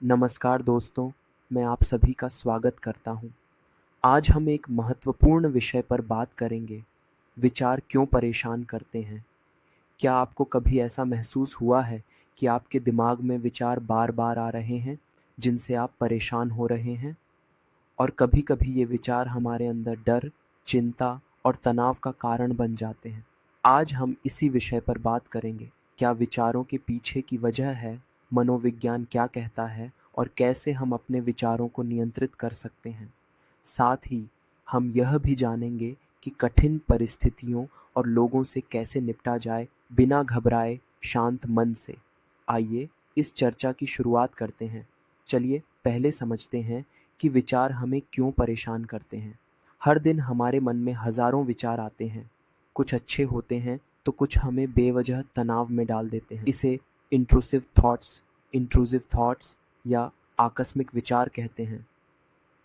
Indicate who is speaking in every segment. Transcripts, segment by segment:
Speaker 1: नमस्कार दोस्तों, मैं आप सभी का स्वागत करता हूँ। आज हम एक महत्वपूर्ण विषय पर बात करेंगे, विचार क्यों परेशान करते हैं। क्या आपको कभी ऐसा महसूस हुआ है कि आपके दिमाग में विचार बार-बार आ रहे हैं, जिनसे आप परेशान हो रहे हैं? और कभी-कभी ये विचार हमारे अंदर डर, चिंता और तनाव का कारण बन जाते हैं। आज हम इसी विषय पर बात करेंगे। क्या विचारों के पीछे की वजह है, मनोविज्ञान क्या कहता है और कैसे हम अपने विचारों को नियंत्रित कर सकते हैं। साथ ही हम यह भी जानेंगे कि कठिन परिस्थितियों और लोगों से कैसे निपटा जाए बिना घबराए, शांत मन से। आइए इस चर्चा की शुरुआत करते हैं। चलिए पहले समझते हैं कि विचार हमें क्यों परेशान करते हैं। हर दिन हमारे मन में हजारों विचार आते हैं। कुछ अच्छे होते हैं तो कुछ हमें बेवजह तनाव में डाल देते हैं। इसे इंट्रूसिव थॉट्स या आकस्मिक विचार कहते हैं।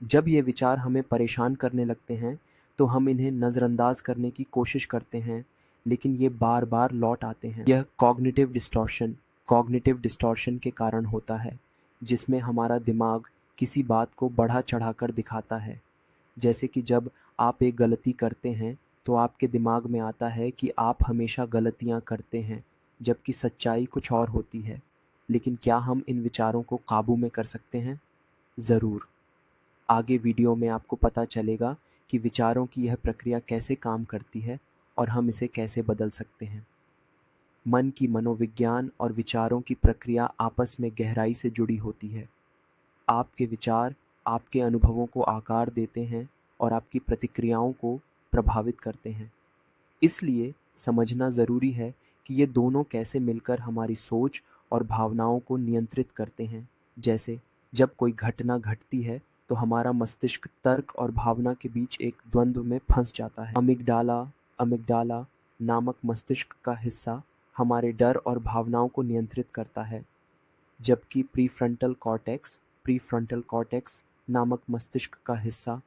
Speaker 1: जब ये विचार हमें परेशान करने लगते हैं तो हम इन्हें नज़रअंदाज करने की कोशिश करते हैं, लेकिन ये बार बार लौट आते हैं। यह कॉग्निटिव डिस्टॉर्शन के कारण होता है, जिसमें हमारा दिमाग किसी बात को बढ़ा चढ़ाकर दिखाता है। जैसे कि जब आप एक गलती करते हैं तो आपके दिमाग में आता है कि आप हमेशा गलतियां करते हैं, जबकि सच्चाई कुछ और होती है। लेकिन क्या हम इन विचारों को काबू में कर सकते हैं? ज़रूर। आगे वीडियो में आपको पता चलेगा कि विचारों की यह प्रक्रिया कैसे काम करती है और हम इसे कैसे बदल सकते हैं। मन की मनोविज्ञान और विचारों की प्रक्रिया आपस में गहराई से जुड़ी होती है। आपके विचार आपके अनुभवों को आकार देते हैं और आपकी प्रतिक्रियाओं को प्रभावित करते हैं। इसलिए समझना ज़रूरी है कि ये दोनों कैसे मिलकर हमारी सोच और भावनाओं को नियंत्रित करते हैं। जैसे जब कोई घटना घटती है तो हमारा मस्तिष्क तर्क और भावना के बीच एक द्वंद्व में फंस जाता है। अमिगडाला नामक मस्तिष्क का हिस्सा हमारे डर और भावनाओं को नियंत्रित करता है, जबकि प्रीफ्रंटल कॉर्टेक्स नामक मस्तिष्क का हिस्सा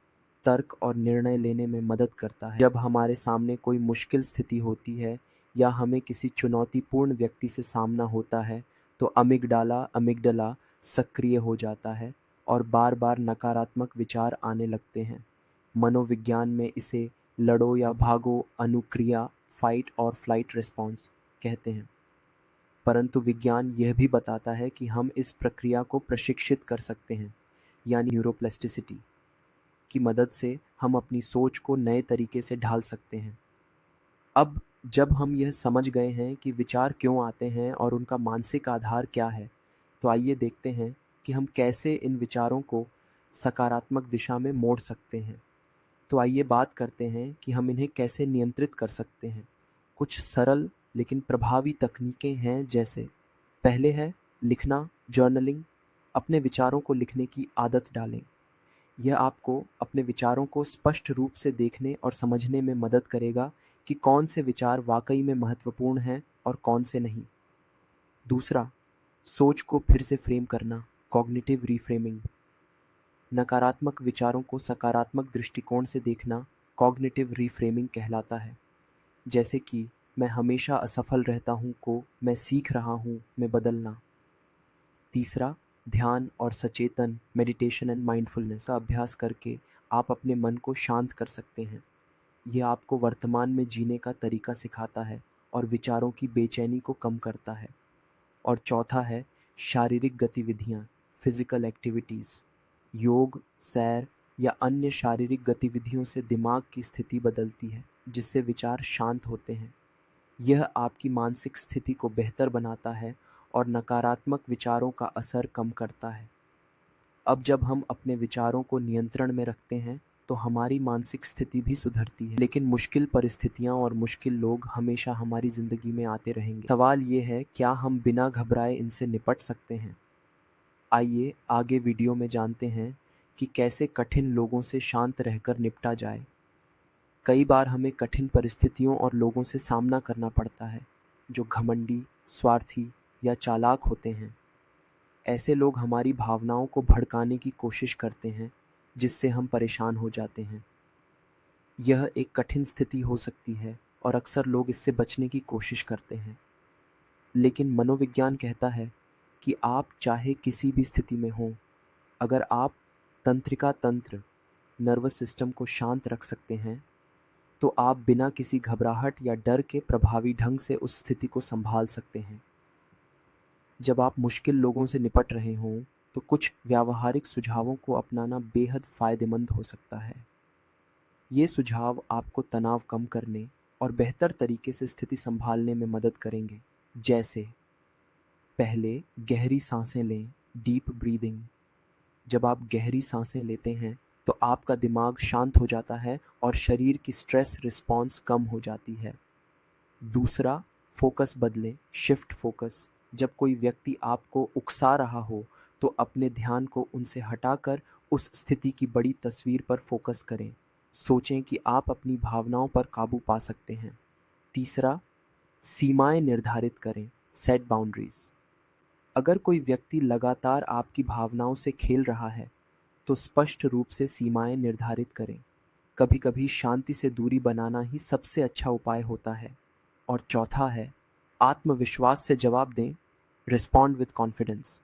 Speaker 1: तर्क और निर्णय लेने में मदद करता है। जब हमारे सामने कोई मुश्किल स्थिति होती है या हमें किसी चुनौतीपूर्ण व्यक्ति से सामना होता है तो अमिगडला सक्रिय हो जाता है और बार बार नकारात्मक विचार आने लगते हैं। मनोविज्ञान में इसे लड़ो या भागो अनुक्रिया, फाइट और फ्लाइट रिस्पॉन्स कहते हैं। परंतु विज्ञान यह भी बताता है कि हम इस प्रक्रिया को प्रशिक्षित कर सकते हैं, यानी न्यूरोप्लास्टिसिटी की मदद से हम अपनी सोच को नए तरीके से ढाल सकते हैं। अब जब हम यह समझ गए हैं कि विचार क्यों आते हैं और उनका मानसिक आधार क्या है, तो आइए देखते हैं कि हम कैसे इन विचारों को सकारात्मक दिशा में मोड़ सकते हैं। तो आइए बात करते हैं कि हम इन्हें कैसे नियंत्रित कर सकते हैं। कुछ सरल लेकिन प्रभावी तकनीकें हैं, जैसे पहले है लिखना, जर्नलिंग। अपने विचारों को लिखने की आदत डालें। यह आपको अपने विचारों को स्पष्ट रूप से देखने और समझने में मदद करेगा कि कौन से विचार वाकई में महत्वपूर्ण हैं और कौन से नहीं। दूसरा, सोच को फिर से फ्रेम करना, कॉग्निटिव रीफ्रेमिंग। नकारात्मक विचारों को सकारात्मक दृष्टिकोण से देखना कॉग्निटिव रीफ्रेमिंग कहलाता है। जैसे कि मैं हमेशा असफल रहता हूँ को मैं सीख रहा हूँ में बदलना। तीसरा, ध्यान और सचेतन मेडिटेशन एंड माइंडफुलनेस का अभ्यास करके आप अपने मन को शांत कर सकते हैं। यह आपको वर्तमान में जीने का तरीका सिखाता है और विचारों की बेचैनी को कम करता है। और चौथा है शारीरिक गतिविधियाँ, फिजिकल एक्टिविटीज़। योग, सैर या अन्य शारीरिक गतिविधियों से दिमाग की स्थिति बदलती है, जिससे विचार शांत होते हैं। यह आपकी मानसिक स्थिति को बेहतर बनाता है और नकारात्मक विचारों का असर कम करता है। अब जब हम अपने विचारों को नियंत्रण में रखते हैं तो हमारी मानसिक स्थिति भी सुधरती है। लेकिन मुश्किल परिस्थितियां और मुश्किल लोग हमेशा हमारी ज़िंदगी में आते रहेंगे। सवाल ये है, क्या हम बिना घबराए इनसे निपट सकते हैं? आइए आगे वीडियो में जानते हैं कि कैसे कठिन लोगों से शांत रहकर निपटा जाए। कई बार हमें कठिन परिस्थितियों और लोगों से सामना करना पड़ता है जो घमंडी, स्वार्थी या चालाक होते हैं। ऐसे लोग हमारी भावनाओं को भड़काने की कोशिश करते हैं, जिससे हम परेशान हो जाते हैं। यह एक कठिन स्थिति हो सकती है और अक्सर लोग इससे बचने की कोशिश करते हैं। लेकिन मनोविज्ञान कहता है कि आप चाहे किसी भी स्थिति में हों, अगर आप तंत्रिका तंत्र नर्वस सिस्टम को शांत रख सकते हैं, तो आप बिना किसी घबराहट या डर के प्रभावी ढंग से उस स्थिति को संभाल सकते हैं। जब आप मुश्किल लोगों से निपट रहे हों, तो कुछ व्यावहारिक सुझावों को अपनाना बेहद फ़ायदेमंद हो सकता है। ये सुझाव आपको तनाव कम करने और बेहतर तरीके से स्थिति संभालने में मदद करेंगे। जैसे पहले गहरी सांसें लें, डीप ब्रीदिंग। जब आप गहरी सांसें लेते हैं तो आपका दिमाग शांत हो जाता है और शरीर की स्ट्रेस रिस्पॉन्स कम हो जाती है। दूसरा, फोकस बदलें, शिफ्ट फोकस। जब कोई व्यक्ति आपको उकसा रहा हो तो अपने ध्यान को उनसे हटाकर उस स्थिति की बड़ी तस्वीर पर फोकस करें। सोचें कि आप अपनी भावनाओं पर काबू पा सकते हैं। तीसरा, सीमाएं निर्धारित करें, सेट बाउंड्रीज। अगर कोई व्यक्ति लगातार आपकी भावनाओं से खेल रहा है तो स्पष्ट रूप से सीमाएं निर्धारित करें। कभी-कभी शांति से दूरी बनाना ही सबसे अच्छा उपाय होता है। और चौथा है, आत्मविश्वास से जवाब दें, रिस्पॉन्ड विद कॉन्फिडेंस।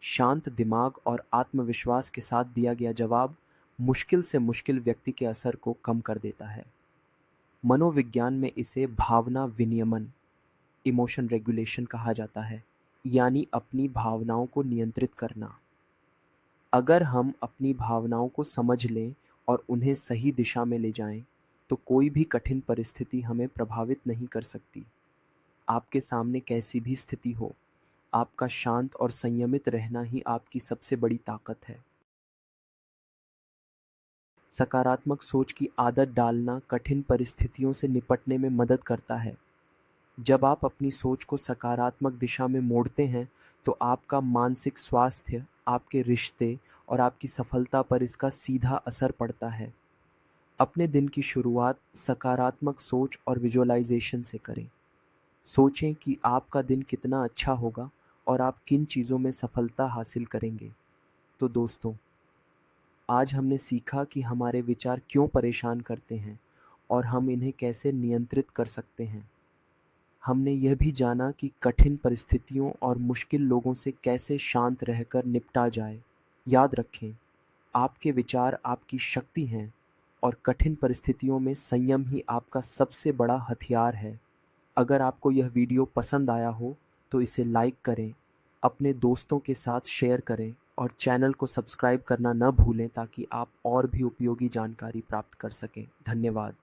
Speaker 1: शांत दिमाग और आत्मविश्वास के साथ दिया गया जवाब मुश्किल से मुश्किल व्यक्ति के असर को कम कर देता है। मनोविज्ञान में इसे भावना विनियमन, इमोशन रेगुलेशन कहा जाता है, यानी अपनी भावनाओं को नियंत्रित करना। अगर हम अपनी भावनाओं को समझ लें और उन्हें सही दिशा में ले जाएं, तो कोई भी कठिन परिस्थिति हमें प्रभावित नहीं कर सकती। आपके सामने कैसी भी स्थिति हो, आपका शांत और संयमित रहना ही आपकी सबसे बड़ी ताकत है। सकारात्मक सोच की आदत डालना कठिन परिस्थितियों से निपटने में मदद करता है। जब आप अपनी सोच को सकारात्मक दिशा में मोड़ते हैं, तो आपका मानसिक स्वास्थ्य, आपके रिश्ते और आपकी सफलता पर इसका सीधा असर पड़ता है। अपने दिन की शुरुआत सकारात्मक सोच और विजुअलाइजेशन से करें। सोचें कि आपका दिन कितना अच्छा होगा और आप किन चीज़ों में सफलता हासिल करेंगे। तो दोस्तों, आज हमने सीखा कि हमारे विचार क्यों परेशान करते हैं और हम इन्हें कैसे नियंत्रित कर सकते हैं। हमने यह भी जाना कि कठिन परिस्थितियों और मुश्किल लोगों से कैसे शांत रहकर निपटा जाए। याद रखें, आपके विचार आपकी शक्ति हैं और कठिन परिस्थितियों में संयम ही आपका सबसे बड़ा हथियार है। अगर आपको यह वीडियो पसंद आया हो तो इसे लाइक करें, अपने दोस्तों के साथ शेयर करें और चैनल को सब्सक्राइब करना न भूलें ताकि आप और भी उपयोगी जानकारी प्राप्त कर सकें। धन्यवाद।